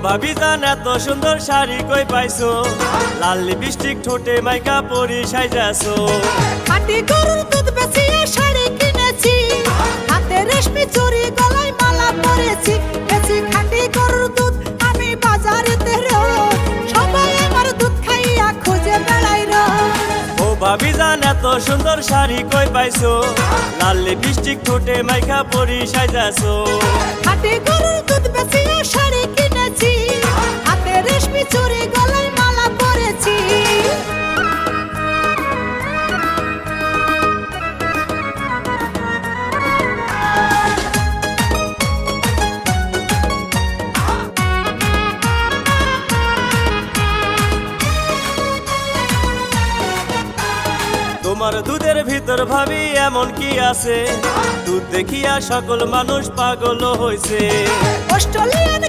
ভাবি জান এত সুন্দর শাড়ি কই পাইছো, লাল লিপস্টিক ঠোঁটে মাইকা পরি সাইজাছো। খাঁটি গরুর দুধ বেচিয়ে শাড়ি কিনেছি, হাতে রেশমি চুড়ি গলায় মালা পরেছি। বেচি খাঁটি গরুর দুধ আমি বাজারেতে রোজ, সবাই আমার দুধ খাইয়া খুঁজে বেড়াই রোজ। ও ভাবি জান এত সুন্দর শাড়ি কই পাইছো, লাল লিপস্টিক ঠোঁটে মাইকা পরি সাইজাছো। খাঁটি গরুর দুধ বেচিয়ে শাড়ি কিনেছি, হাতে রেশমি চুড়ি গলায় মালা পরেছি। তোমার দুধের ভিতর ভাবি এমন কি আছে, দুধ দেখিয়া সকল মানুষ পাগল হইছে। অস্ট্রেলিয়ান